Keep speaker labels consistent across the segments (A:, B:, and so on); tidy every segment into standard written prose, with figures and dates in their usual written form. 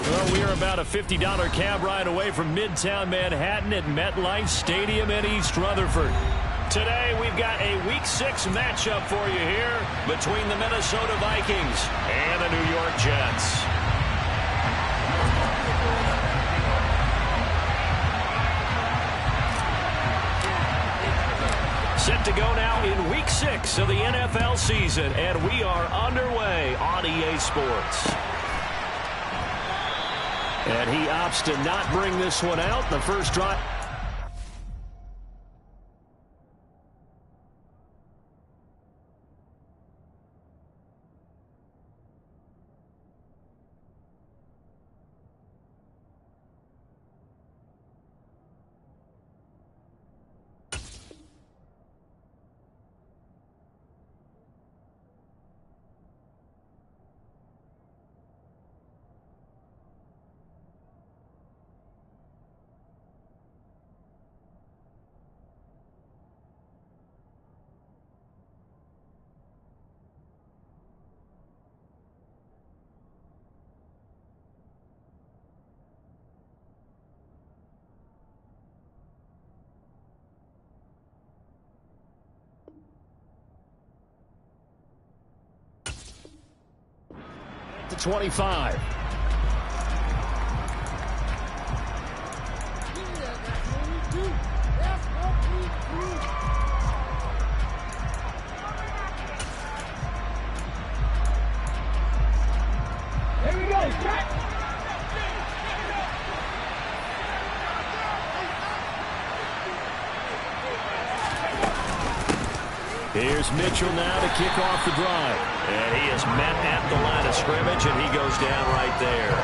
A: Well, we are about a $50 cab ride away from Midtown Manhattan at MetLife Stadium in East Rutherford. Today, we've got a Week 6 matchup for you here between the Minnesota Vikings and the New York Jets. Set to go now in Week 6 of the NFL season, and we are underway on EA Sports. And he opts to not bring this one out. The first drive. To 25.
B: Here we go.
A: Here's Mitchell now to kick off the drive. And he is met at the line of scrimmage, and he goes down right there.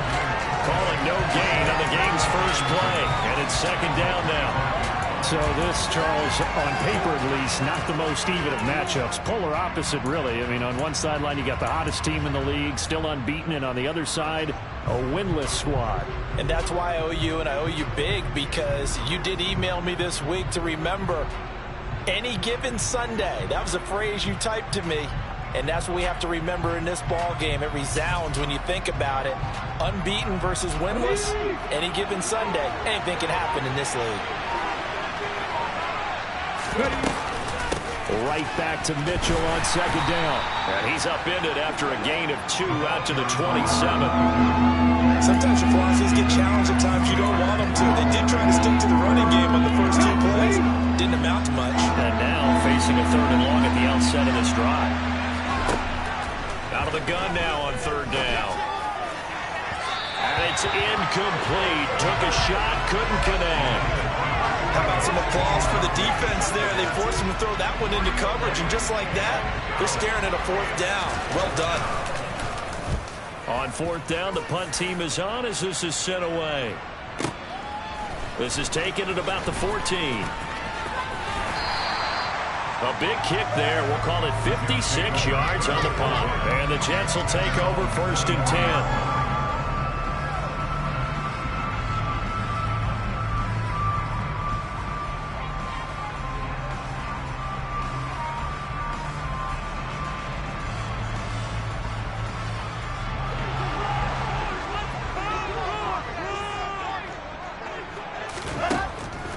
A: Calling no gain on the game's first play, and it's second down now.
C: So this, Charles, on paper at least, not the most even of matchups. Polar opposite, really. I mean, on one sideline, you got the hottest team in the league, still unbeaten, and on the other side, a winless squad.
D: And that's why I owe you, and I owe you big, because you did email me this week to remember any given Sunday. That was a phrase you typed to me, and that's what we have to remember in this ball game. It resounds when you think about it. Unbeaten versus winless, any given Sunday. Anything can happen in this league.
A: Right back to Mitchell on second down. And he's upended after a gain of 2 out to the 27.
D: Sometimes your philosophies get challenged at times you don't want them to. They did try to stick to the running game on the first 2 plays. Didn't amount to much.
A: And now facing a 3rd and long at the outset of this drive. Out of the gun now on 3rd down. And it's incomplete. Took a shot, couldn't connect.
D: How about some applause for the defense there? They forced him to throw that one into coverage, and just like that, they're staring at a 4th down. Well done.
A: On 4th down, the punt team is on as this is sent away. This is taken at about the 14. A big kick there. We'll call it 56 yards on the punt. And the Jets will take over 1st and 10.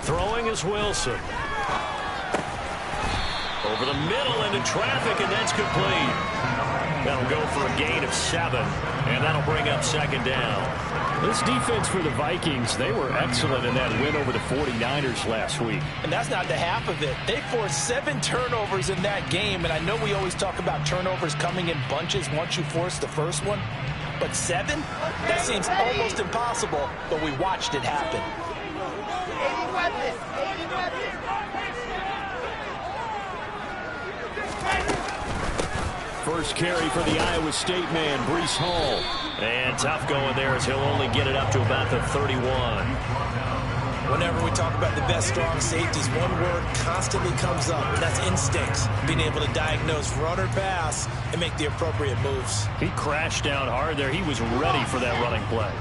A: Throwing is Wilson. Over the middle into traffic, and that's complete. That'll go for a gain of 7, and that'll bring up 2nd down.
C: This defense for the Vikings, they were excellent in that win over the 49ers last week.
D: And that's not the half of it. They forced 7 turnovers in that game, and I know we always talk about turnovers coming in bunches once you force the first one, but 7? That seems almost impossible, but we watched it happen.
A: First carry for the Iowa State man, Breece Hall. And tough going there as he'll only get it up to about the 31.
D: Whenever we talk about the best strong safeties, one word constantly comes up, and that's instincts. Being able to diagnose run or pass and make the appropriate moves.
C: He crashed down hard there. He was ready for that running play.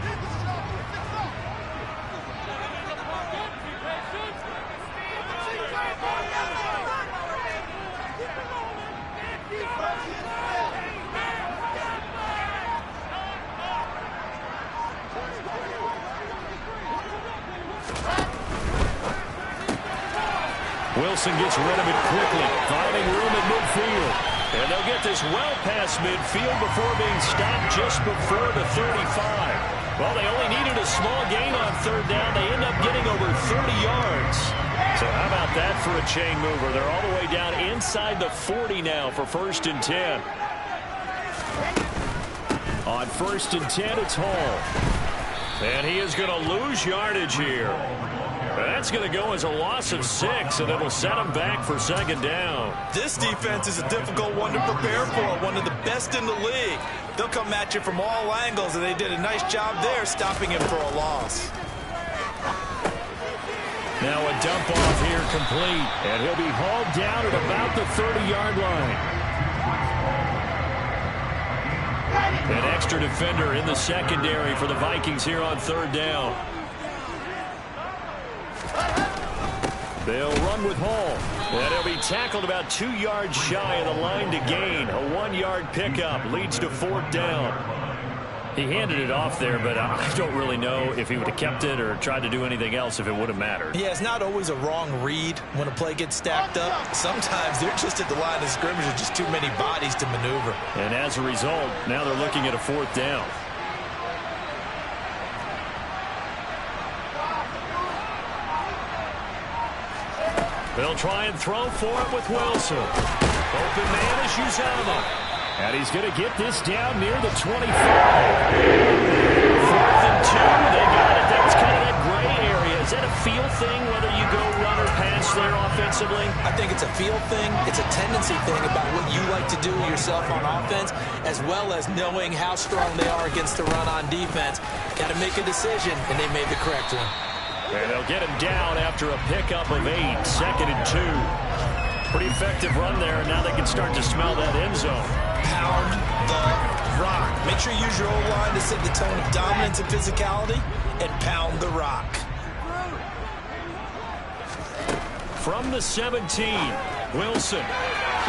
A: Wilson gets rid of it quickly, finding room at midfield. And they'll get this well past midfield before being stopped just before the 35. Well, they only needed a small gain on third down. They end up getting over 30 yards. So how about that for a chain mover? They're all the way down inside the 40 now for 1st and 10. On 1st and 10, it's Hall. And he is going to lose yardage here. That's going to go as a loss of 6, and it'll set him back for 2nd down.
D: This defense is a difficult one to prepare for, one of the best in the league. They'll come at you from all angles, and they did a nice job there stopping him for a loss.
A: Now a dump off here complete, and he'll be hauled down at about the 30-yard line. An extra defender in the secondary for the Vikings here on 3rd down. They'll run with Hall. And he'll be tackled about 2 yards shy of the line to gain. A 1-yard pickup leads to 4th down. He handed it off there, but I don't really know if he would have kept it or tried to do anything else if it would have mattered.
D: Yeah, it's not always a wrong read when a play gets stacked up. Sometimes they're just at the line of scrimmage with just too many bodies to maneuver.
A: And as a result, now they're looking at a 4th down. They'll try and throw for it with Wilson. Open man is Uzama. And he's going to get this down near the 25. 4th and 2. They got it. That's kind of that gray area. Is that a feel thing, whether you go run or pass there offensively?
D: I think it's a feel thing. It's a tendency thing about what you like to do yourself on offense, as well as knowing how strong they are against the run on defense. Got to make a decision, and they made the correct one.
A: And they'll get him down after a pickup of 8. 2nd and 2. Pretty effective run there, and now they can start to smell that end zone.
D: Pound the rock. Make sure you use your O-line to set the tone of dominance and physicality, and pound the rock.
A: From the 17, Wilson.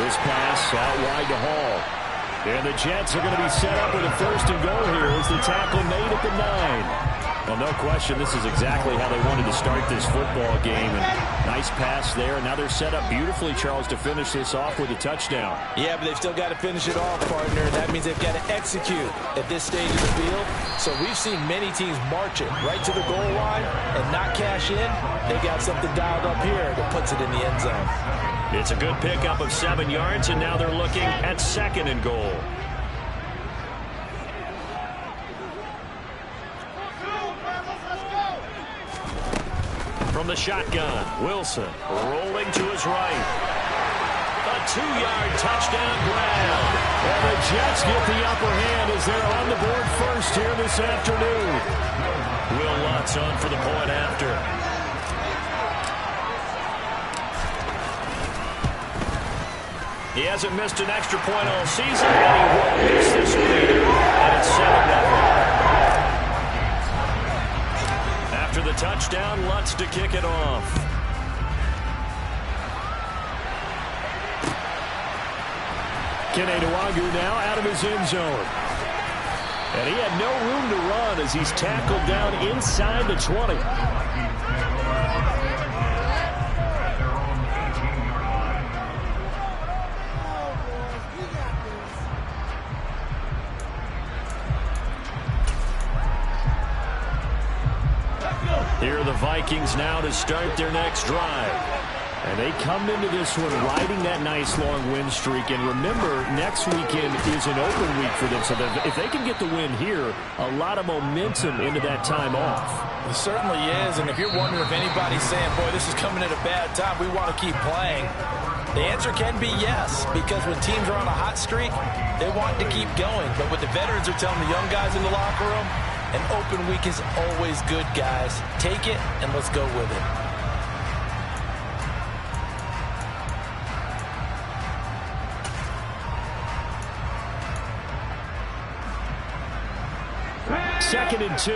A: This pass out wide to Hall. And the Jets are going to be set up with a 1st and goal here as the tackle made at the 9. Well, no question, this is exactly how they wanted to start this football game. And nice pass there. Now they're set up beautifully, Charles, to finish this off with a touchdown.
D: Yeah, but they've still got to finish it off, partner. That means they've got to execute at this stage of the field. So we've seen many teams march it right to the goal line and not cash in. They got something dialed up here that puts it in the end zone.
A: It's a good pickup of 7 yards, and now they're looking at 2nd and goal. From the shotgun, Wilson rolling to his right. A 2-yard touchdown grab. And the Jets get the upper hand as they're on the board first here this afternoon. Will Lutz on for the point after. He hasn't missed an extra point all season, and he won't miss this one either. And it's 7-0. After the touchdown, Lutz to kick it off. Kene Nwangwu now out of his end zone. And he had no room to run as he's tackled down inside the 20. Here are the Vikings now to start their next drive. And they come into this one riding that nice long win streak. And remember, next weekend is an open week for them. So that if they can get the win here, a lot of momentum into that time off.
D: It certainly is. And if you're wondering if anybody's saying, boy, this is coming at a bad time, we want to keep playing, the answer can be yes. Because when teams are on a hot streak, they want to keep going. But what the veterans are telling the young guys in the locker room, an open week is always good, guys. Take it, and let's go with it.
A: Second and 2.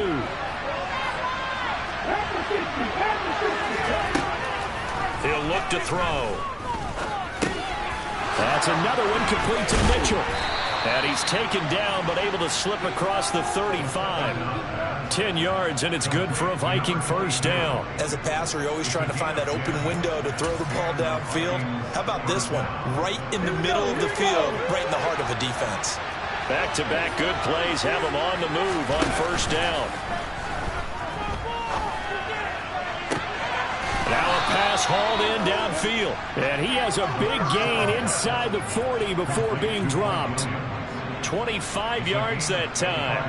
A: He'll look to throw. That's another one complete to Mitchell. And he's taken down, but able to slip across the 35. 10 yards, and it's good for a Viking first down.
D: As a passer, you're always trying to find that open window to throw the ball downfield. How about this one? Right in the middle of the field, right in the heart of a defense.
A: Back-to-back good plays have them on the move on first down. Now a pass hauled in downfield. And he has a big gain inside the 40 before being dropped. 25 yards that time.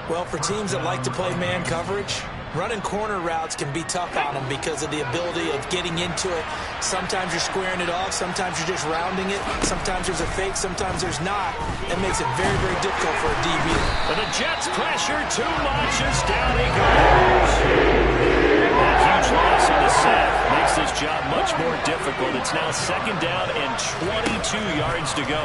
D: Well, for teams that like to play man coverage, running corner routes can be tough on them because of the ability of getting into it. Sometimes you're squaring it off. Sometimes you're just rounding it. Sometimes there's a fake. Sometimes there's not. It makes it very, very difficult for a DB.
A: But the Jets pressure too much as down he goes. That huge loss on the sack makes this job much more difficult. It's now second down and 22 yards to go.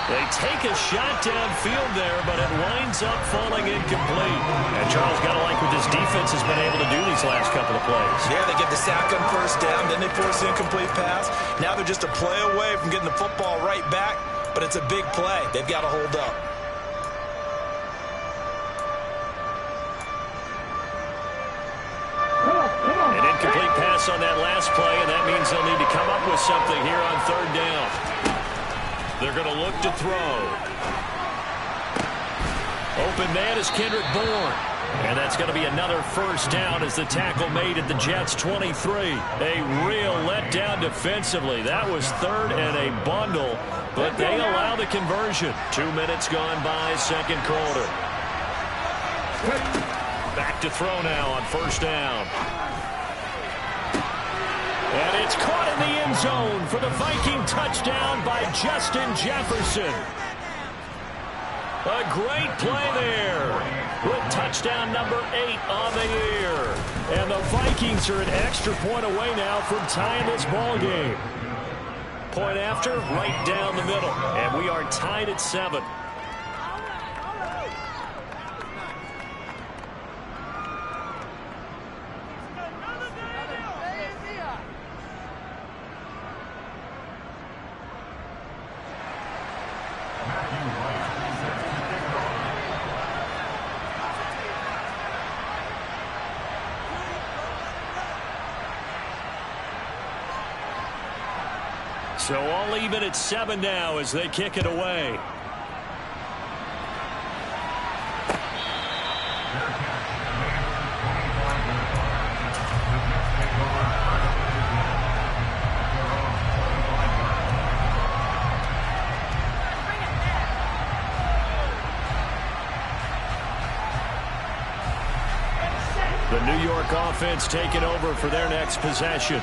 A: They take a shot downfield there, but it winds up falling incomplete. And Charles, got to like what this defense has been able to do these last couple of plays.
D: Yeah, they get the sack on first down, then they force the incomplete pass. Now they're just a play away from getting the football right back, but it's a big play. They've got to hold up.
A: An incomplete pass on that last play, and that means they'll need to come up with something here on third down. They're going to look to throw. Open man is Kendrick Bourne. And that's going to be another first down as the tackle made at the Jets' 23. A real letdown defensively. That was third and a bundle, but they allow the conversion. 2 minutes gone by, second quarter. Back to throw now on first down. And it's caught in the end zone for the Viking touchdown by Justin Jefferson. A great play there with touchdown number 8 on the year. And the Vikings are an extra point away now from tying this ball game. Point after, right down the middle. And we are tied at 7. So all even at 7 now as they kick it away. The New York offense taking over for their next possession.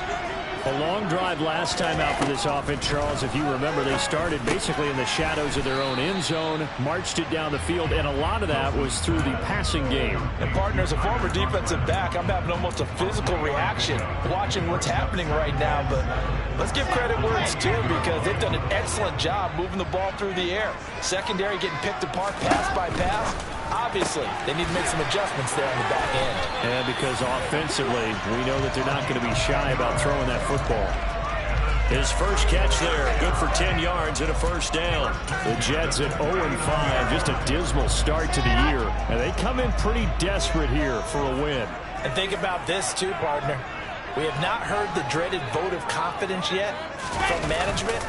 A: A long drive last time out for this offense, Charles. If you remember, they started basically in the shadows of their own end zone, marched it down the field, and a lot of that was through the passing game.
D: And, partner, as a former defensive back, I'm having almost a physical reaction watching what's happening right now. But let's give credit where it's due because they've done an excellent job moving the ball through the air. Secondary getting picked apart pass by pass. Obviously, they need to make some adjustments there on the back end.
C: And because offensively, we know that they're not going to be shy about throwing that football.
A: His first catch there, good for 10 yards and a first down.
C: The Jets at 0-5, just a dismal start to the year. And they come in pretty desperate here for a win.
D: And think about this too, partner. We have not heard the dreaded vote of confidence yet from management.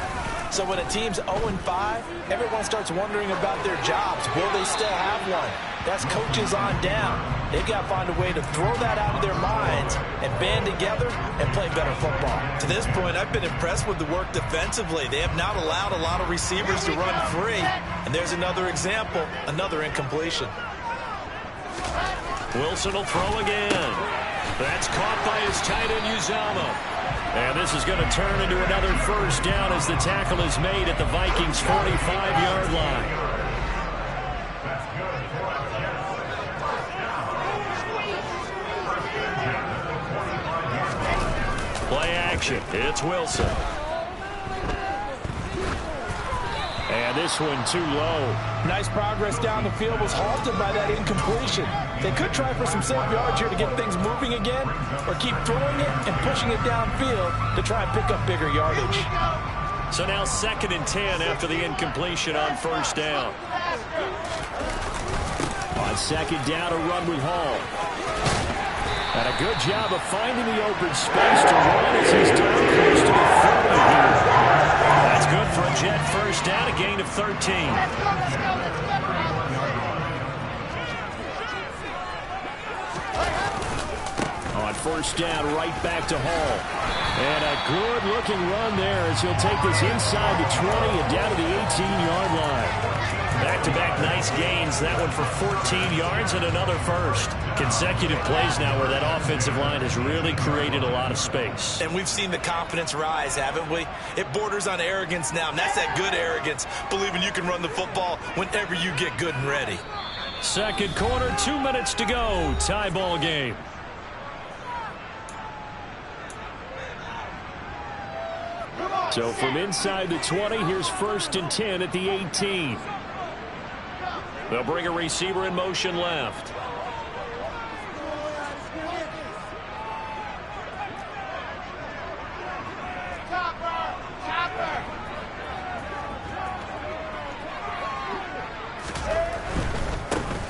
D: So when a team's 0-5, everyone starts wondering about their jobs. Will they still have one? That's coaches on down. They've got to find a way to throw that out of their minds and band together and play better football. To this point, I've been impressed with the work defensively. They have not allowed a lot of receivers to run free. And there's another example, another incompletion.
A: Wilson will throw again. That's caught by his tight end, Uzama. And this is going to turn into another first down as the tackle is made at the Vikings' 45-yard line. Play action. It's Wilson. And this one too low.
D: Nice progress down the field was halted by that incompletion. They could try for some safe yards here to get things moving again, or keep throwing it and pushing it downfield to try and pick up bigger yardage.
A: So now 2nd and 10 after the incompletion on first down.
C: On 2nd down, a run with Hall. And a good job of finding the open space to run as he's down close to the 30 here.
A: That's good for a Jet first down, a gain of 13.
C: On first down, right back to Hall. And a good-looking run there as he'll take this inside the 20 and down to the 18-yard line.
A: Back-to-back nice gains. That one for 14 yards and another first. Consecutive plays now where that offensive line has really created a lot of space.
D: And we've seen the confidence rise, haven't we? It borders on arrogance now, and that's that good arrogance, believing you can run the football whenever you get good and ready.
A: Second quarter, 2 minutes to go. Tie ball game.
C: So from inside the 20, here's 1st and 10 at the 18.
A: They'll bring a receiver in motion left.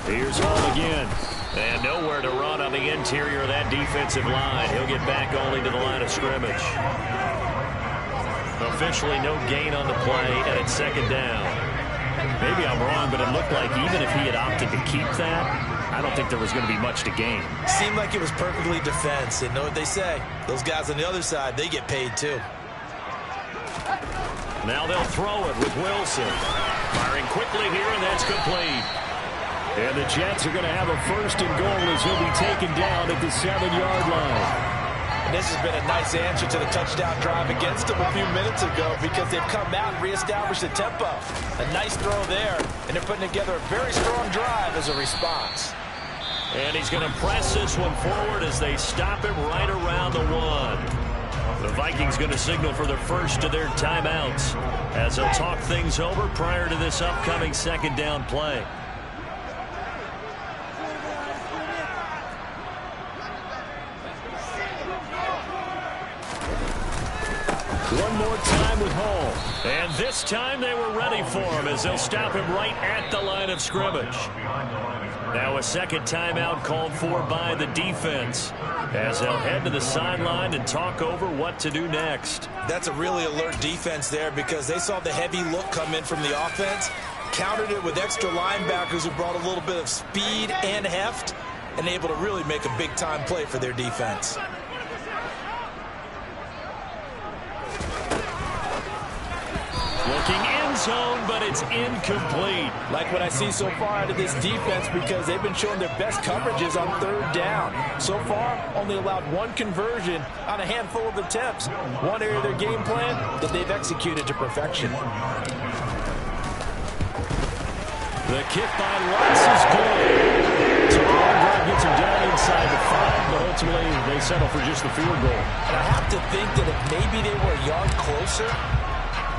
C: Here's Hall again.
A: And nowhere to run on the interior of that defensive line. He'll get back only to the line of scrimmage. Officially no gain on the play, and it's 2nd down.
C: Maybe I'm wrong, but it looked like even if he had opted to keep that, I don't think there was going to be much to gain.
D: Seemed like it was perfectly defense. And know what they say? Those guys on the other side, they get paid too.
A: Now they'll throw it with Wilson. Firing quickly here, and that's complete.
C: And the Jets are going to have a 1st and goal as he'll be taken down at the 7-yard line.
D: And this has been a nice answer to the touchdown drive against them a few minutes ago because they've come out and reestablished the tempo. A nice throw there, and they're putting together a very strong drive as a response.
A: And he's going to press this one forward as they stop him right around the 1. The Vikings going to signal for the first of their timeouts as they'll talk things over prior to this upcoming 2nd down play.
C: One more time with Hall.
A: And this time they were ready for him as they'll stop him right at the line of scrimmage. Now a 2nd timeout called for by the defense as they'll head to the sideline and talk over what to do next.
D: That's a really alert defense there because they saw the heavy look come in from the offense, countered it with extra linebackers who brought a little bit of speed and heft, and able to really make a big-time play for their defense.
A: Looking end zone, but it's incomplete.
D: Like what I see so far out of this defense because they've been showing their best coverages on 3rd down. So far, only allowed 1 conversion on a handful of attempts. One area of their game plan that they've executed to perfection.
A: The kick by Lutz is good.
C: So the long drive gets him down inside the 5, but ultimately they settle for just the field goal.
D: And I have to think that if maybe they were a yard closer,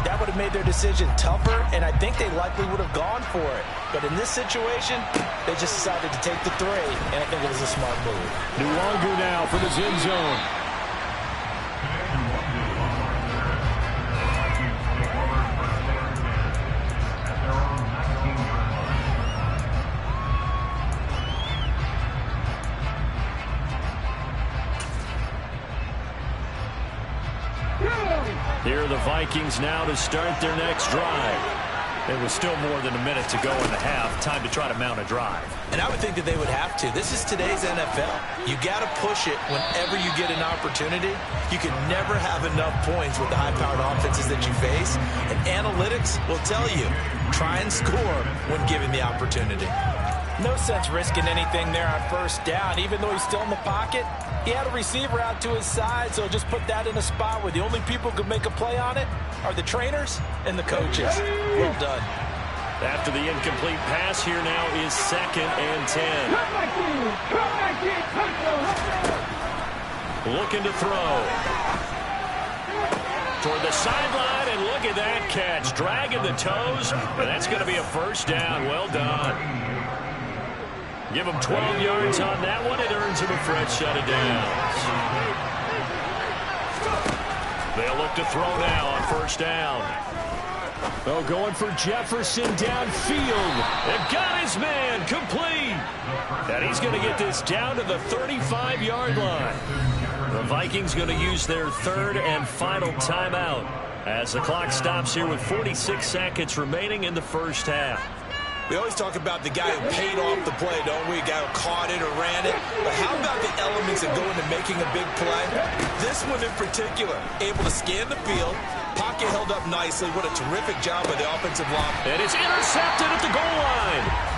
D: that would have made their decision tougher, and I think they likely would have gone for it. But in this situation, they just decided to take the 3, and I think it was a smart move.
C: Nuwangu now from his end zone.
A: Here are the Vikings now to start their next drive. There was still more than a minute to go in the half. Time to try to mount a drive.
D: And I would think that they would have to. This is today's NFL. You got to push it whenever you get an opportunity. You can never have enough points with the high-powered offenses that you face. And analytics will tell you, try and score when given the opportunity. No sense risking anything there on 1st down. Even though he's still in the pocket, he had a receiver out to his side, so just put that in a spot where the only people who can make a play on it are the trainers and the coaches. Well done.
A: After the incomplete pass, here now is 2nd and 10. Looking to throw. Toward the sideline, and look at that catch. Dragging the toes, and that's going to be a 1st down. Well done. Give him 12 yards on that one. It earns him a fresh set of downs. They'll look to throw now on first down. Oh, going for Jefferson downfield. They've got his man complete. And he's going to get this down to the 35-yard line. The Vikings going to use their third and final timeout as the clock stops here with 46 seconds remaining in the first half.
D: We always talk about the guy who paid off the play, don't we? A guy who caught it or ran it. But how about the elements that go into making a big play? This one in particular, able to scan the field, pocket held up nicely. What a terrific job by the offensive line.
A: And it's intercepted at the goal line.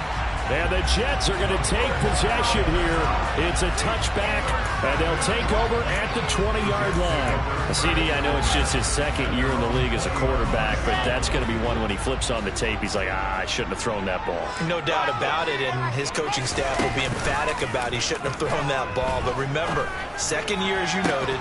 A: And the Jets are going to take possession here. It's a touchback, and they'll take over at the 20-yard line. CD, I know it's just his second year in the league as a quarterback, but that's going to be one when he flips on the tape. He's like, I shouldn't have thrown that ball.
D: No doubt about it, and his coaching staff will be emphatic about he shouldn't have thrown that ball. But remember, second year, as you noted,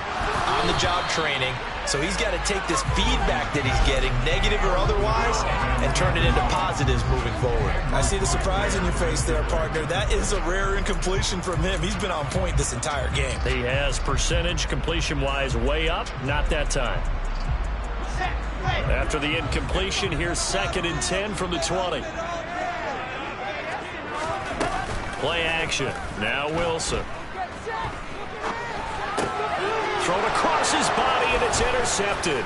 D: on-the-job training. So he's got to take this feedback that he's getting, negative or otherwise, and turn it into positives moving forward. I see the surprise in your face there, partner. That is a rare incompletion from him. He's been on point this entire game.
A: He has percentage completion-wise way up. Not that time. After the incompletion, here's 2nd and 10 from the 20. Play action. Now Wilson. Thrown across his body, and it's intercepted.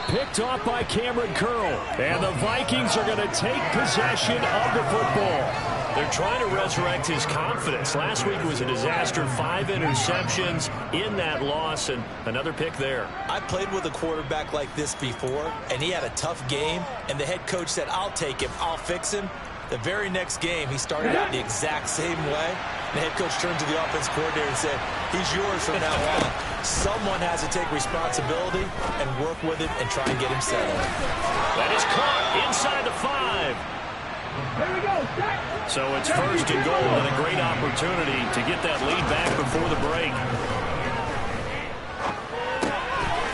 A: Picked off by Cameron Curl. And the Vikings are going to take possession of the football. They're trying to resurrect his confidence. Last week was a disaster. 5 interceptions in that loss, and another pick there.
D: I played with a quarterback like this before, and he had a tough game, and the head coach said, I'll take him, I'll fix him. The very next game, he started out the exact same way. The head coach turned to the offense coordinator and said, he's yours from now on. Someone has to take responsibility and work with him and try and get him settled.
A: That is caught inside the 5.
B: Here we go.
A: So it's 1st and goal and a great opportunity to get that lead back before the break.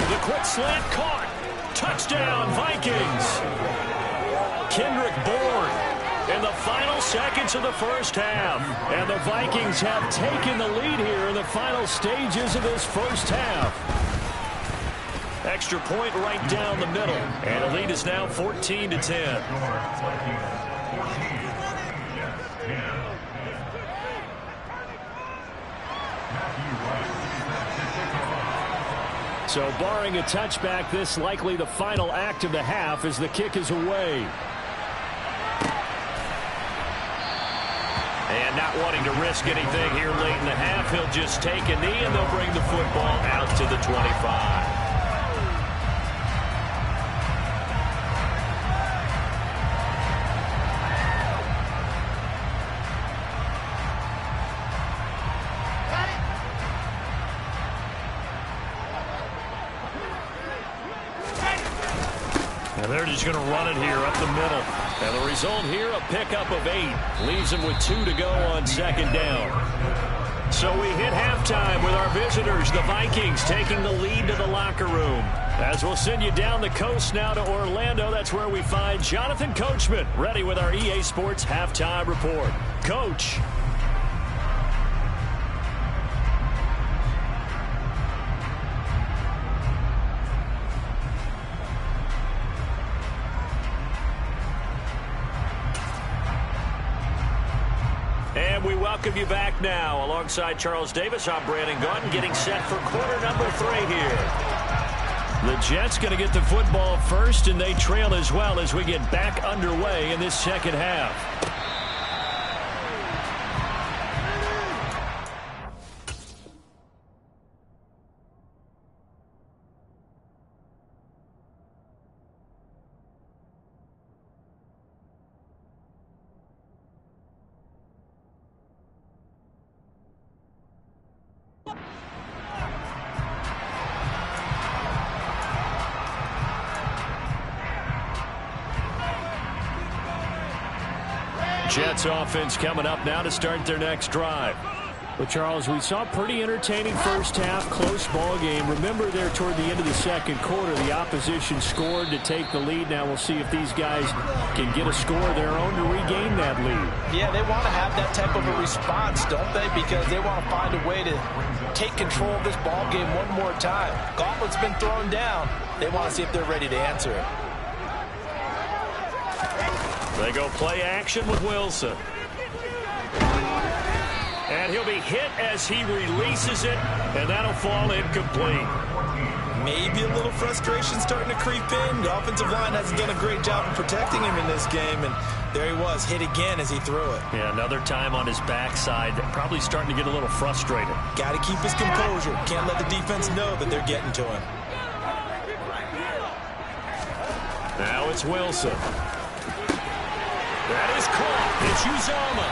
A: The quick slant caught. Touchdown, Vikings. Kendrick Bourne in the final seconds of the first half. And the Vikings have taken the lead here in the final stages of this first half. Extra point right down the middle. And the lead is now 14-10. So barring a touchback, this likely the final act of the half as the kick is away. And not wanting to risk anything here late in the half, he'll just take a knee and they'll bring the football out to the 25. And they're just going to run it here up the middle. And the result here, a pickup of 8. Leaves them with 2 to go on 2nd down. So we hit halftime with our visitors, the Vikings, taking the lead to the locker room. As we'll send you down the coast now to Orlando, that's where we find Jonathan Coachman, ready with our EA Sports Halftime Report. Coach. And we welcome you back now. Alongside Charles Davis, I'm Brandon Gaudin, getting set for quarter number 3 here. The Jets going to get the football first, and they trail as well as we get back underway in this second half. Jets offense coming up now to start their next drive. Well, Charles, we saw a pretty entertaining first half, close ball game. Remember there toward the end of the second quarter, the opposition scored to take the lead. Now we'll see if these guys can get a score of their own to regain that
C: that lead.
D: Yeah, they want to have that type of a response, don't they? Because they want to find a way to take control of this ball game one more time. Gauntlet's been thrown down. They want to see if they're ready to answer it.
A: They go play action with Wilson. And he'll be hit as he releases it, and that'll fall incomplete.
D: Maybe a little frustration starting to creep in. The offensive line hasn't done a great job of protecting him in this game, and there he was, hit again as he threw it.
A: Yeah, another time on his backside, probably starting to get a little frustrated.
D: Got to keep his composure. Can't let the defense know that they're getting to him.
A: Now it's Wilson. That is caught. It's Uzomah.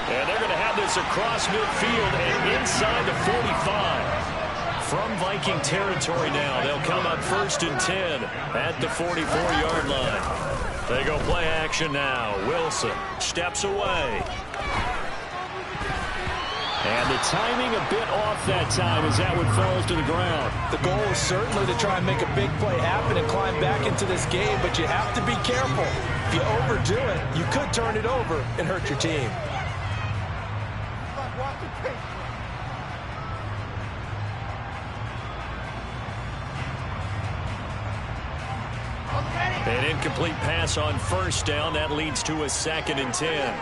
A: And they're going to have this across midfield and inside the 45. From Viking territory now, they'll come up 1st and 10 at the 44-yard line. They go play action now. Wilson steps away.
C: And the timing a bit off that time as that one falls to the ground.
D: The goal is certainly to try and make a big play happen and climb back into this game, but you have to be careful. If you overdo it, you could turn it over and hurt your team.
A: An incomplete pass on 1st down. That leads to a 2nd and 10.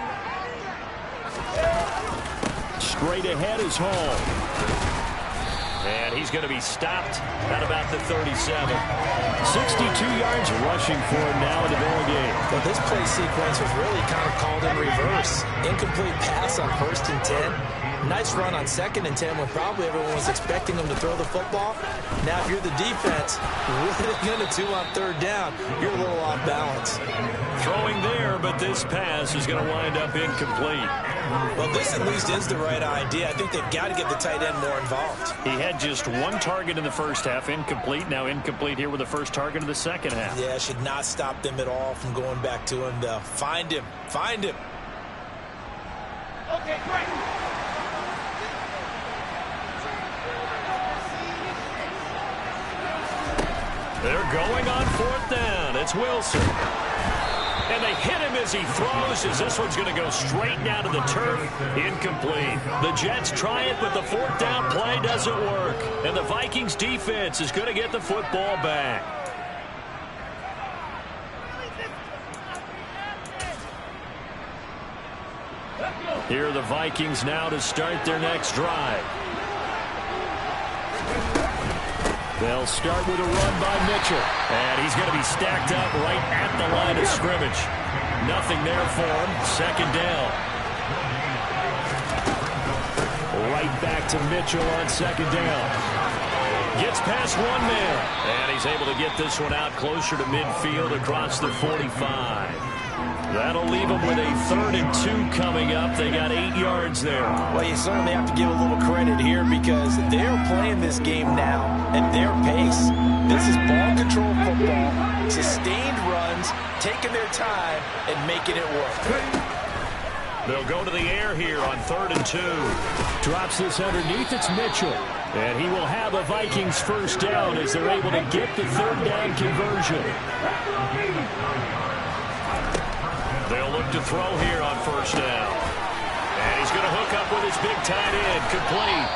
C: Straight ahead is Hall.
A: And he's going to be stopped at about the 37.
C: 62 yards rushing for him now in the ball game.
D: Well, this play sequence was really kind of called in reverse. Incomplete pass on 1st and 10. Nice run on 2nd and 10 when probably everyone was expecting him to throw the football. Now, if you're the defense, what are they going to do on 3rd down? You're a little off balance.
A: Throwing there, but this pass is going to wind up incomplete.
D: Well, this at least is the right idea. I think they've got to get the tight end more involved.
A: He had just 1 target in the first half, incomplete. Now incomplete here with the first target of the second half.
D: Yeah, should not stop them at all from going back to him. Though. Find him. Find him.
B: Okay, great.
A: They're going on 4th down. It's Wilson. And they hit him as he throws, as this one's going to go straight down to the turf. Incomplete. The Jets try it, but the 4th down play doesn't work. And the Vikings defense is going to get the football back. Here are the Vikings now to start their next drive.
C: They'll start with a run by Mitchell.
A: And he's going to be stacked up right at the line of scrimmage. Nothing there for him. 2nd down.
C: Right back to Mitchell on 2nd down.
A: Gets past 1 man. And he's able to get this one out closer to midfield across the 45. That'll leave them with a 3rd and 2 coming up. They got 8 yards there.
D: Well, you certainly have to give a little credit here because they're playing this game now at their pace. This is ball control football, sustained runs, taking their time, and making it work.
A: They'll go to the air here on 3rd and 2.
C: Drops this underneath. It's Mitchell. And he will have a Vikings 1st down as they're able to get the 3rd down conversion.
A: They'll look to throw here on 1st down. And he's going to hook up with his big tight end. Complete.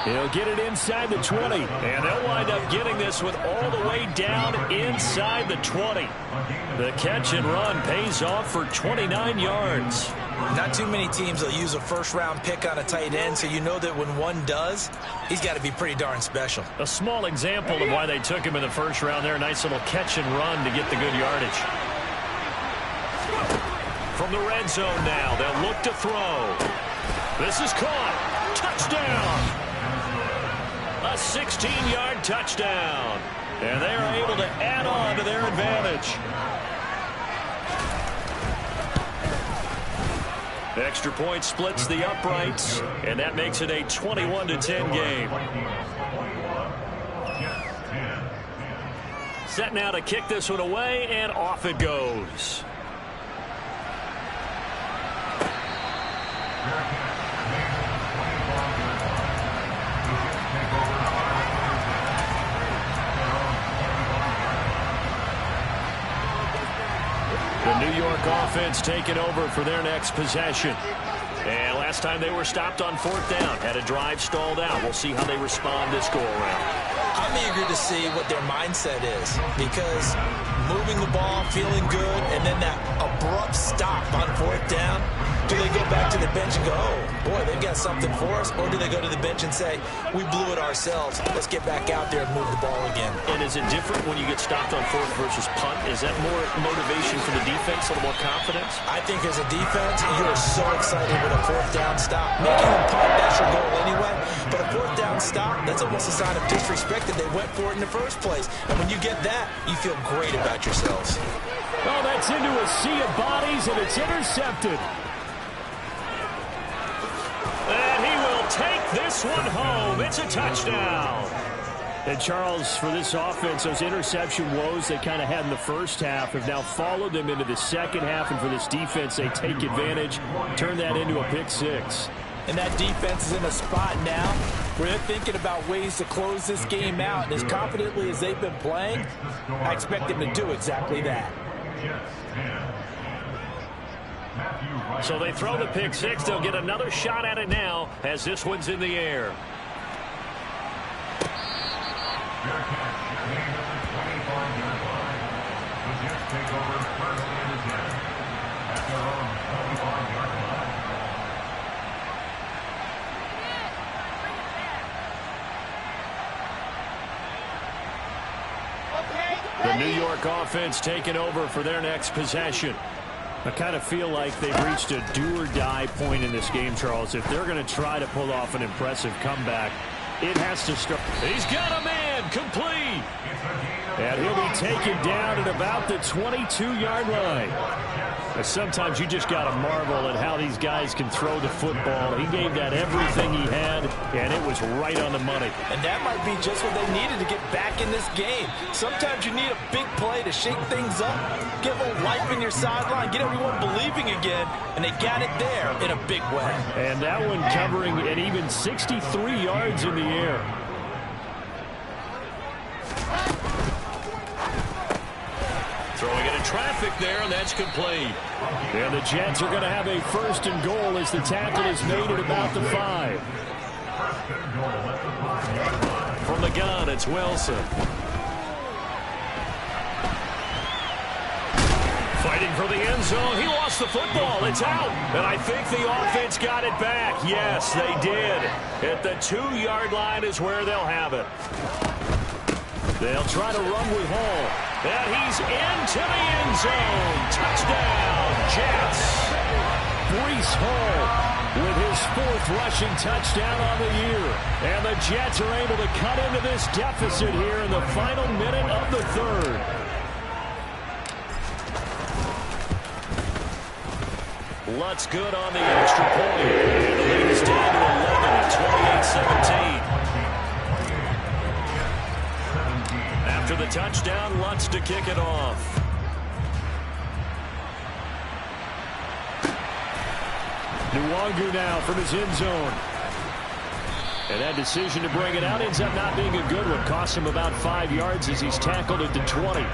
C: He'll get it inside the 20.
A: And they'll wind up getting this with all the way down inside the 20. The catch and run pays off for 29 yards.
D: Not too many teams will use a 1st-round pick on a tight end, so you know that when one does, he's got to be pretty darn special.
A: A small example of why they took him in the 1st round there. A nice little catch and run to get the good yardage. From the red zone now, they'll look to throw. This is caught. Touchdown. A 16-yard touchdown. And they are able to add on to their advantage. Extra point splits the uprights, and that makes it a 21-10 game. Set now to kick this one away, and off it goes. The New York offense taking over for their next possession. And last time they were stopped on 4th down, had a drive stalled out. We'll see how they respond this go-around.
D: I'm eager to see what their mindset is, because moving the ball, feeling good, and then that abrupt stop on 4th down, do they go back to the bench and go, oh, boy, they've got something for us? Or do they go to the bench and say, we blew it ourselves, let's get back out there and move the ball again?
A: And is it different when you get stopped on 4th versus punt? Is that more motivation for the defense, a little more confidence?
D: I think as a defense, you're so excited with a 4th down stop. Making them punt, that's your goal anyway. But a 4th down stop, that's almost a sign of disrespect that they went for it in the first place. And when you get that, you feel great about yourselves.
C: Oh, that's into a sea of bodies, and it's intercepted.
A: And he will take this one home. It's a touchdown.
C: And Charles, for this offense, those interception woes they kind of had in the first half have now followed them into the second half. And for this defense, they take advantage, turn that into a pick 6.
D: And that defense is in a spot now where they're thinking about ways to close this game out. And as confidently as they've been playing, I expect them to do exactly that.
A: So they throw the pick 6. They'll get another shot at it now as this one's in the air. The New York offense taking over for their next possession.
C: I kind of feel like they've reached a do-or-die point in this game, Charles. If they're going to try to pull off an impressive comeback, it has to start.
A: He's got a man, complete.
C: And he'll be taken down at about the 22-yard line. Sometimes you just got to marvel at how these guys can throw the football. He gave that everything he had, and it was right on the money.
D: And that might be just what they needed to get back in this game. Sometimes you need a big play to shake things up, get a little life in your sideline, get everyone believing again, and they got it there in a big way.
C: And that one covering an even 63 yards in the air.
A: Throwing into traffic there, and that's complete.
C: And the Jets are going to have a 1st and goal as the tackle is made at about the 5.
A: From the gun, it's Wilson. Fighting for the end zone. He lost the football. It's out. And I think the offense got it back. Yes, they did. At the 2-yard line is where they'll have it. They'll try to run with Hall. And he's into the end zone. Touchdown, Jets. Breece Hall with his 4th rushing touchdown on the year. And the Jets are able to cut into this deficit here in the final minute of the 3rd. Lutz good on the extra point. And the lead is down to 11 at 28-17. After the touchdown, Lutz to kick it off.
C: Nwangu now from his end zone. And that decision to bring it out ends up not being a good one. Cost him about 5 yards as he's tackled at the 20.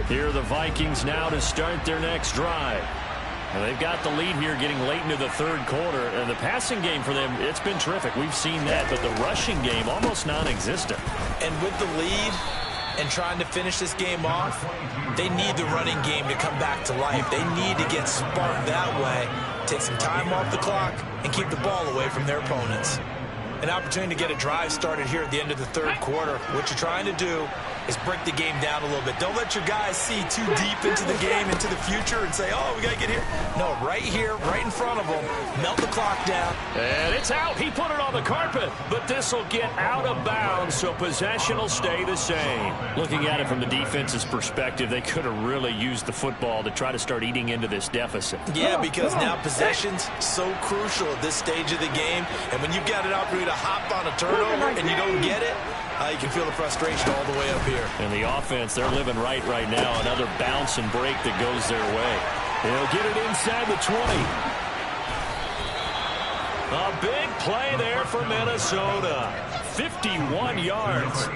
C: Here are the Vikings now to start their next drive. Well, they've got the lead here getting late into the 3rd quarter. And the passing game for them, it's been terrific. We've seen that. But the rushing game, almost non-existent.
D: And with the lead and trying to finish this game off, they need the running game to come back to life. They need to get sparked that way, take some time off the clock, and keep the ball away from their opponents. An opportunity to get a drive started here at the end of the 3rd quarter. What you're trying to do is break the game down a little bit. Don't let your guys see too deep into the game, into the future, and say, oh, we got to get here. No, right here, right in front of them, melt the clock down.
A: And it's out. He put it on the carpet, but this will get out of bounds, so possession will stay the same.
C: Looking at it from the defense's perspective, they could have really used the football to try to start eating into this deficit.
D: Yeah, because now possession's so crucial at this stage of the game, and when you've got an opportunity to hop on a turnover and you don't get it, you can feel the frustration all the way up here.
C: And the offense, they're living right now. Another bounce and break that goes their way. They'll get it inside the 20.
A: A big play there for Minnesota. 51 yards.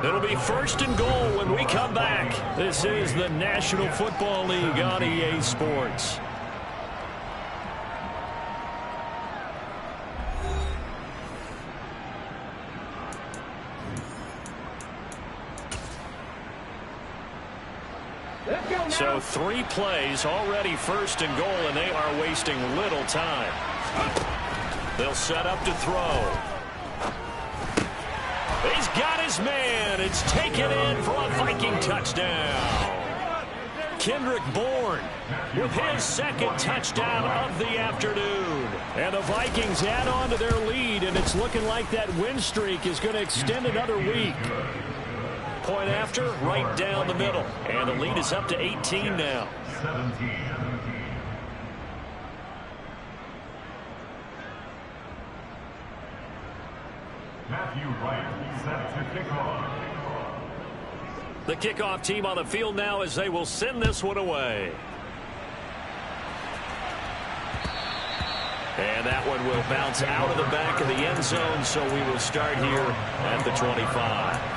A: It'll be 1st and goal when we come back. This is the National Football League on EA Sports. So 3 plays already 1st and goal, and they are wasting little time. They'll set up to throw. He's got his man. It's taken in for a Viking touchdown. Kendrick Bourne with his 2nd touchdown of the afternoon. And the Vikings add on to their lead, and it's looking like that win streak is going to extend another week. Point after, right down the middle. And the lead is up to 18 now.
B: 17. Matthew Wright set to kick off.
A: The kickoff team on the field now as they will send this one away. And that one will bounce out of the back of the end zone, so we will start here at the 25.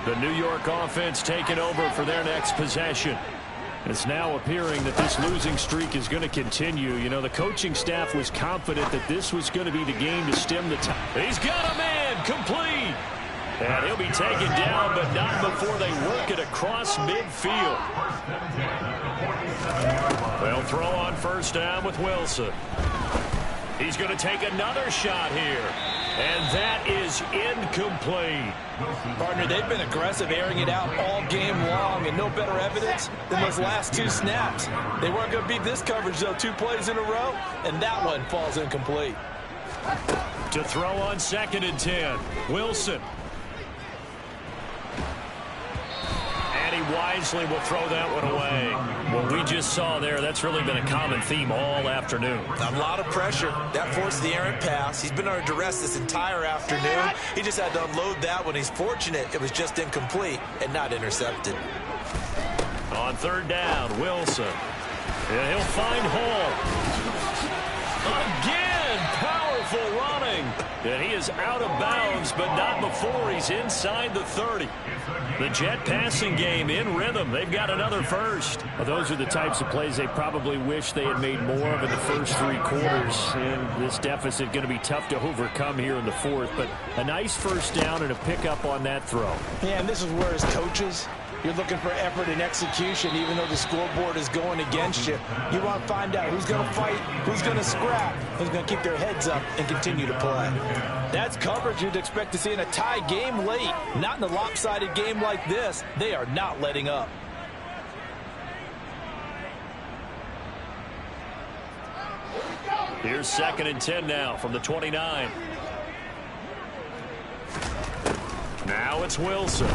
A: The New York offense taking over for their next possession. It's now appearing that this losing streak is going to continue. You know, the coaching staff was confident that this was going to be the game to stem the tide. He's got a man complete. And he'll be taken down, but not before they work it across midfield. They'll throw on 1st down with Wilson. He's going to take another shot here. And that is incomplete.
D: Partner, they've been aggressive, airing it out all game long, and no better evidence than those last 2 snaps. They weren't going to beat this coverage, though, 2 plays in a row, and that one falls incomplete.
A: To throw on 2nd and 10, Wilson. And he wisely will throw that one away. What we just saw there, that's really been a common theme all afternoon.
D: A lot of pressure. That forced the errant pass. He's been under duress this entire afternoon. He just had to unload that one. He's fortunate it was just incomplete and not intercepted.
A: On 3rd down, Wilson. And he'll find Hall. Again, powerful running. And he is out of bounds, but not before he's inside the 30. The Jet passing game in rhythm. They've got another first.
C: Well, those are the types of plays they probably wish they had made more of in the first 3 quarters. And this deficit going to be tough to overcome here in the 4th. But a nice 1st down and a pickup on that throw.
E: Yeah, and this is where as coaches, you're looking for effort and execution, even though the scoreboard is going against you. You want to find out who's going to fight, who's going to scrap, who's going to keep their heads up and continue to play. That's coverage you'd expect to see in a tie game late. Not in a lopsided game like this. They are not letting up.
A: Here's 2nd and 10 now from the 29. Now it's Wilson.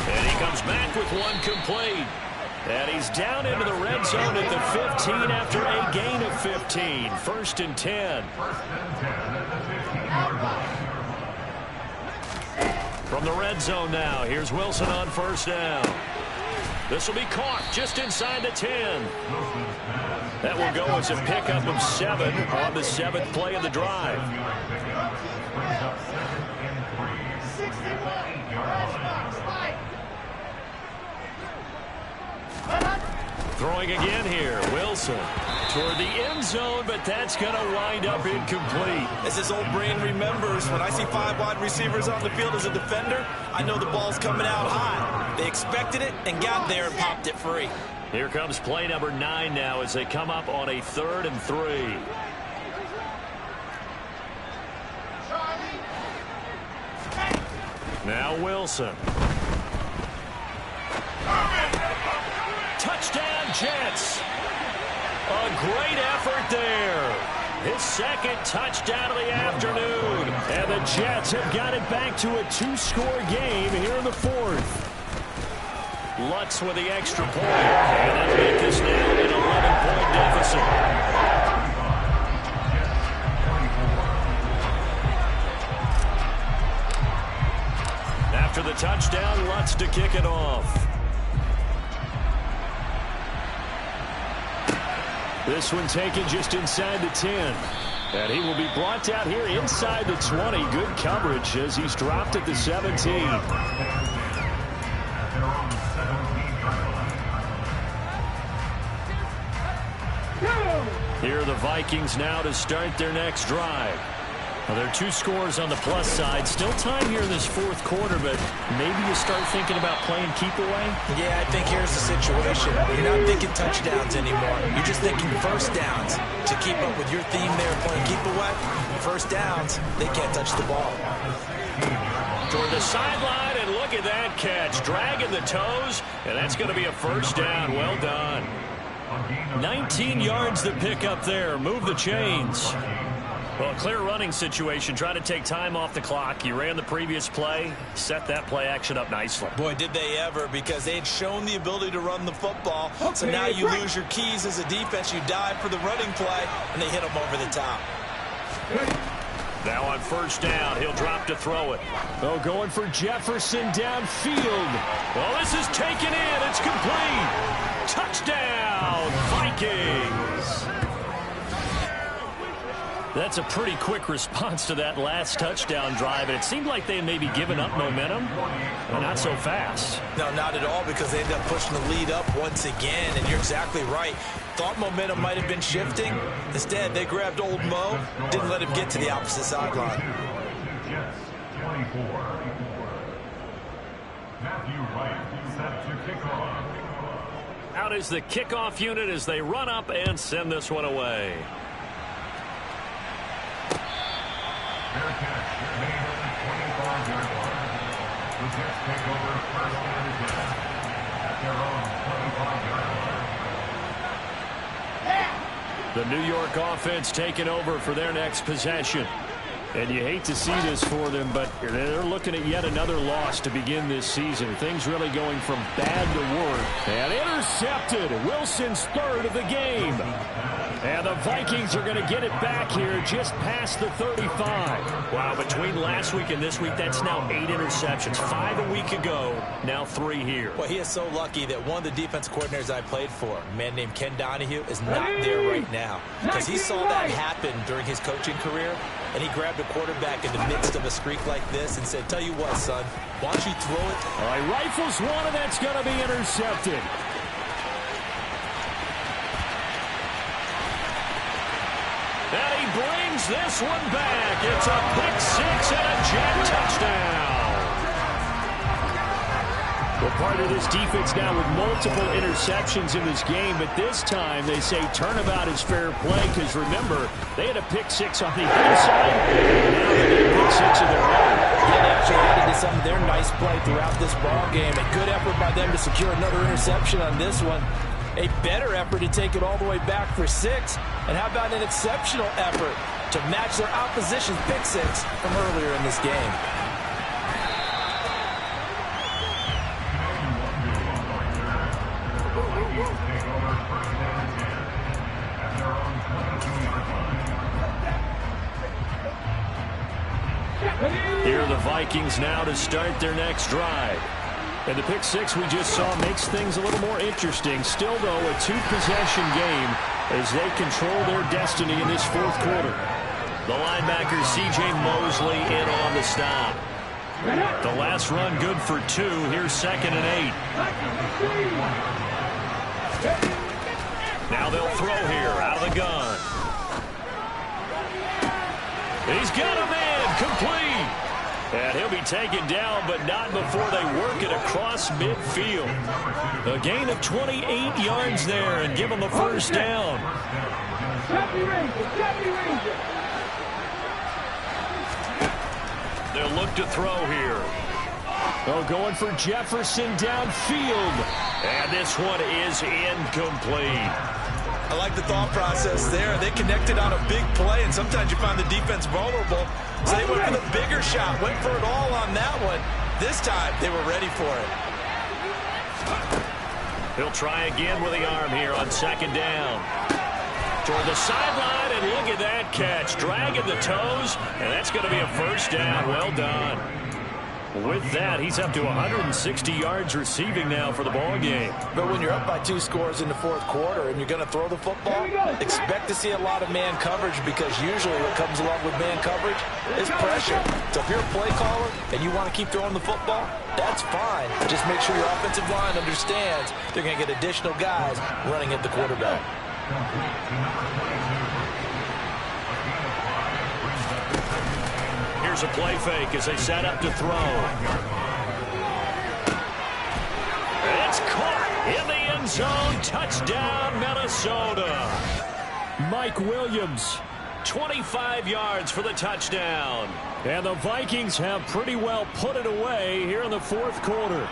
A: And he comes back with one complete. And he's down into the red zone at the 15 after a gain of 15. 1st and 10. From the red zone now, here's Wilson on 1st down. This will be caught just inside the 10. That will go as a pickup of 7 on the 7th play of the drive. Throwing again here, Wilson toward the end zone, but that's going to wind up incomplete.
D: As his old brain remembers, when I see 5 wide receivers on the field as a defender, I know the ball's coming out high. They expected it and got there and popped it free.
A: Here comes play number 9 now as they come up on a 3rd and 3. Now Wilson. Touchdown Jets. A great effort there. His 2nd touchdown of the afternoon.
C: And the Jets have got it back to a 2-score game here in the 4th.
A: Lutz with the extra point. And that'll make this now an 11-point deficit. After the touchdown, Lutz to kick it off. This one taken just inside the 10. And he will be brought down here inside the 20. Good coverage as he's dropped at the 17. Here are the Vikings now to start their next drive. Well, there are 2 scores on the plus side. Still time here in this fourth quarter, but maybe you start thinking about playing keep away?
E: Yeah, I think here's the situation. You're not thinking touchdowns anymore. You're just thinking first downs. To keep up with your theme there, playing keep away, first downs, they can't touch the ball.
A: Toward the sideline, and look at that catch. Dragging the toes, and that's going to be a first down. Well done. 19 yards to pick up there. Move the chains. Well, clear running situation. Trying to take time off the clock. You ran the previous play, set that play action up nicely.
E: Boy, did they ever, because they had shown the ability to run the football. So now you lose your keys as a defense. You dive for the running play, and they hit them over the top.
A: Now on first down, he'll drop to throw it.
C: Oh, going for Jefferson downfield.
A: Well, this is taken in. It's complete. Touchdown, Vikings. That's a pretty quick response to that last touchdown drive. And it seemed like they had maybe given up momentum. Well, not so fast.
E: No, not at all, because they ended up pushing the lead up once again. And you're exactly right. Thought momentum might have been shifting. Instead, they grabbed old Mo, didn't let him get to the opposite sideline.
B: Jets, 24. Matthew Wright set to kick off.
A: Out is the kickoff unit as they run up and send this one away.
B: Fair catch, made on the 25-yard line. The Jets take over first and 10 at their own 25-yard line.
A: The New York offense taking over for their next possession.
C: And you hate to see this for them, but they're looking at yet another loss to begin this season. Things really going from bad to worse. And intercepted. Wilson's third of the game. And the Vikings are going to get it back here just past the 35.
A: Wow, between last week and this week, that's now 8 interceptions. 5 a week ago, now 3 here.
E: Well, he is so lucky that one of the defense coordinators I played for, a man named Ken Donahue, is not there right now. Because he saw that happen during his coaching career, and he grabbed a quarterback in the midst of a streak like this and said, tell you what, son, why don't you throw it?
C: All right, rifles one, and that's going to be intercepted.
A: And he brings this one back. It's a pick six and a Jet touchdown.
C: Well, part of this defense now with multiple interceptions in this game, but this time they say turnabout is fair play because, remember, they had a pick six on the inside, and now they get a pick six of their own.
E: Yeah, they actually added to some of their nice play throughout this ball game. A good effort by them to secure another interception on this one. A better effort to take it all the way back for 6. And how about an exceptional effort to match their opposition's pick six from earlier in this game?
A: Here are the Vikings now to start their next drive.
C: And the pick six we just saw makes things a little more interesting. Still, though, a 2-possession game as they control their destiny in this fourth quarter.
A: The linebacker C.J. Mosley in on the stop. The last run good for 2. Here's 2nd and 8. Now they'll throw here out of the gun. He's got him in, complete. And he'll be taken down, but not before they work it across midfield. A gain of 28 yards there and give them a first down. They'll look to throw here.
C: Oh, going for Jefferson downfield.
A: And this one is incomplete.
E: I like the thought process there. They connected on a big play, and sometimes you find the defense vulnerable. So they went for the bigger shot, went for it all on that one. This time, they were ready for it.
A: He'll try again with the arm here on second down. Toward the sideline, and look at that catch. Dragging the toes, and that's going to be a first down. Well done. With that, he's up to 160 yards receiving now for the ball game.
D: But when you're up by 2 scores in the fourth quarter and you're going to throw the football, expect to see a lot of man coverage, because usually what comes along with man coverage is pressure. So if you're a play caller and you want to keep throwing the football, that's fine. Just make sure your offensive line understands they're going to get additional guys running at the quarterback.
A: Here's a play fake as they set up to throw. It's caught in the end zone. Touchdown, Minnesota.
C: Mike Williams.
A: 25 yards for the touchdown.
C: And the Vikings have pretty well put it away here in the fourth quarter.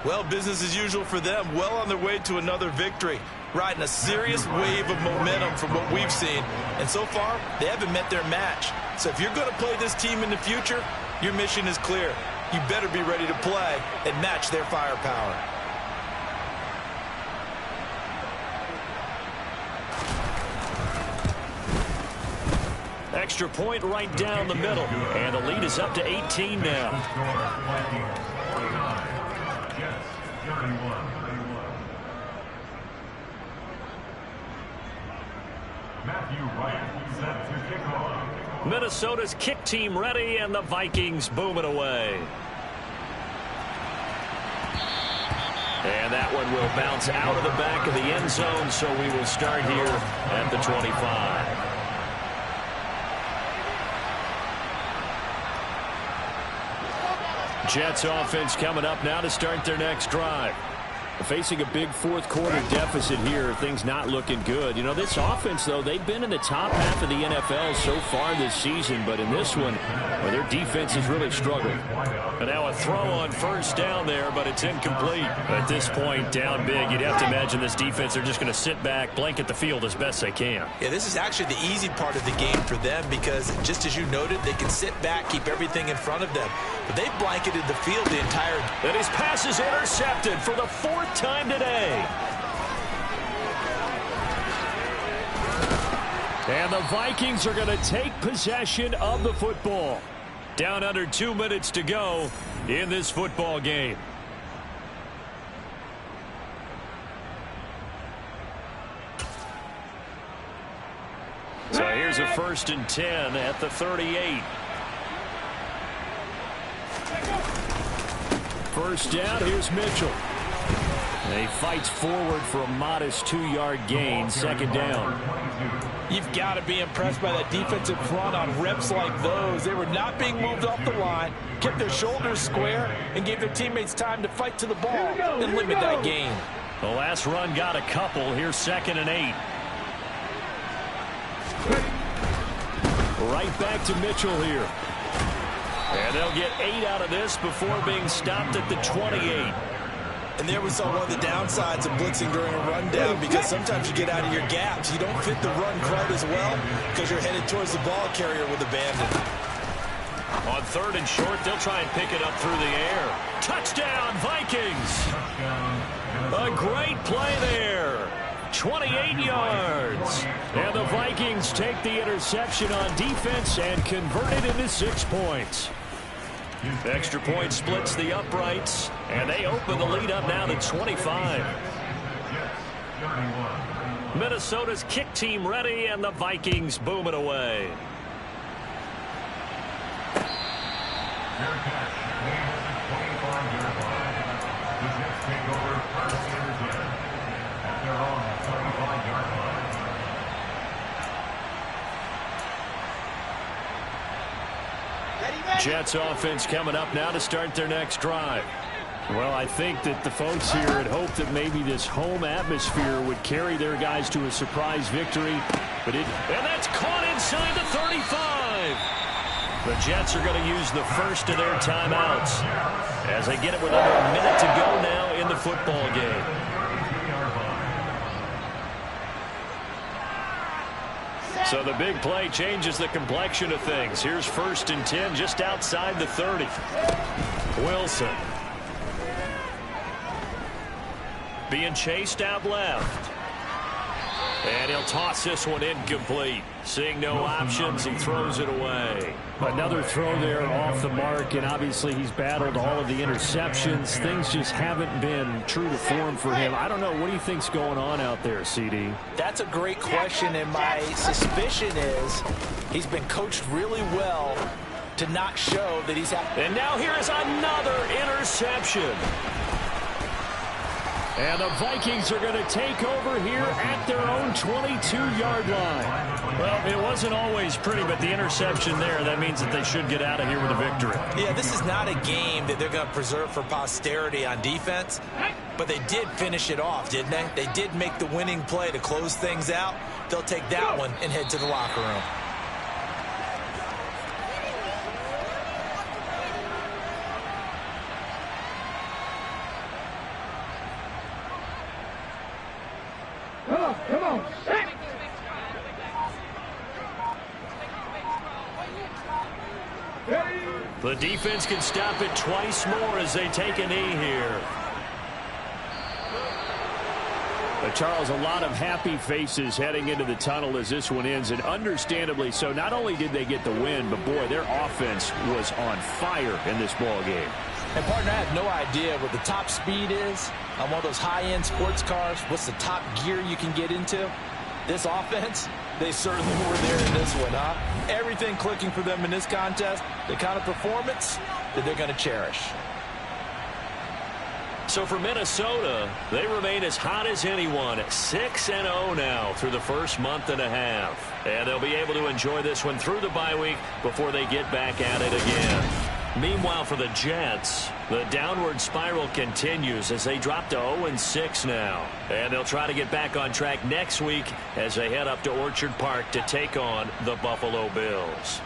F: Well, business as usual for them. Well on their way to another victory. Riding a serious wave of momentum from what we've seen. And so far, they haven't met their match. So if you're going to play this team in the future, your mission is clear. You better be ready to play and match their firepower.
A: Extra point right down the middle. And the lead is up to 18 now. Minnesota's kick team ready, and the Vikings boom it away. And that one will bounce out of the back of the end zone, so we will start here at the 25. Jets offense coming up now to start their next drive.
C: Facing a big fourth quarter deficit here, things not looking good. You know, this offense, though, they've been in the top half of the NFL so far this season, but in this one, well, their defense has really struggled.
A: And now a throw on first down there, but it's incomplete. At this point, down big, you'd have to imagine this defense, they're just going to sit back, blanket the field as best they can.
F: Yeah, this is actually the easy part of the game for them, because just as you noted, they can sit back, keep everything in front of them. But they blanketed the field the entire...
A: And his pass is intercepted for the fourth time today.
C: And the Vikings are going to take possession of the football.
A: Down under 2 minutes to go in this football game. So here's a 1st and 10 at the 38.
C: First down, here's Mitchell. And he fights forward for a modest 2-yard gain, second down.
E: You've got to be impressed by that defensive front on reps like those. They were not being moved off the line, kept their shoulders square, and gave their teammates time to fight to the ball and limit that gain.
A: The last run got a couple. Here's 2nd and 8.
C: Right back to Mitchell here.
A: And they'll get 8 out of this before being stopped at the 28.
F: And there we saw one of the downsides of blitzing during a rundown, because sometimes you get out of your gaps. You don't fit the run quite as well because you're headed towards the ball carrier with abandon.
A: On 3rd and short, they'll try and pick it up through the air. Touchdown, Vikings! A great play there. 28 yards.
C: And the Vikings take the interception on defense and convert it into 6 points.
A: Extra point splits the uprights, and they open the lead up now to 25. Minnesota's kick team ready, and the Vikings boom it away. Jets offense coming up now to start their next drive.
C: Well, I think that the folks here had hoped that maybe this home atmosphere would carry their guys to a surprise victory, but and
A: that's caught inside the 35. The Jets are going to use the first of their timeouts as they get it with under a minute to go now in the football game. So the big play changes the complexion of things. Here's 1st and 10 just outside the 30. Wilson. being chased out left. And he'll toss this one incomplete. Seeing no options, he throws it away.
C: Another throw there off the mark, and obviously he's battled all of the interceptions. Things just haven't been true to form for him. I don't know. What do you think's going on out there, CD?
D: That's a great question, and my suspicion is he's been coached really well to not show that he's...
A: And now here is another interception. And the Vikings are going to take over here at their own 22-yard line. Well, it wasn't always pretty, but the interception there, that means that they should get out of here with a victory.
D: Yeah, this is not a game that they're going to preserve for posterity on defense, but they did finish it off, didn't they? They did make the winning play to close things out. They'll take that one and head to the locker room.
B: Come on.
A: The defense can stop it twice more as they take a knee here.
C: But Charles, a lot of happy faces heading into the tunnel as this one ends, and understandably so. Not only did they get the win, but boy, their offense was on fire in this ball game.
D: And partner, I have no idea what the top speed is on one of those high-end sports cars. What's the top gear you can get into? This offense, they certainly were there in this one, huh? Everything clicking for them in this contest, the kind of performance that they're going to cherish.
A: So for Minnesota, they remain as hot as anyone, 6-0 now through the first month and a half. And they'll be able to enjoy this one through the bye week before they get back at it again. Meanwhile, for the Jets, the downward spiral continues as they drop to 0-6 now. And they'll try to get back on track next week as they head up to Orchard Park to take on the Buffalo Bills.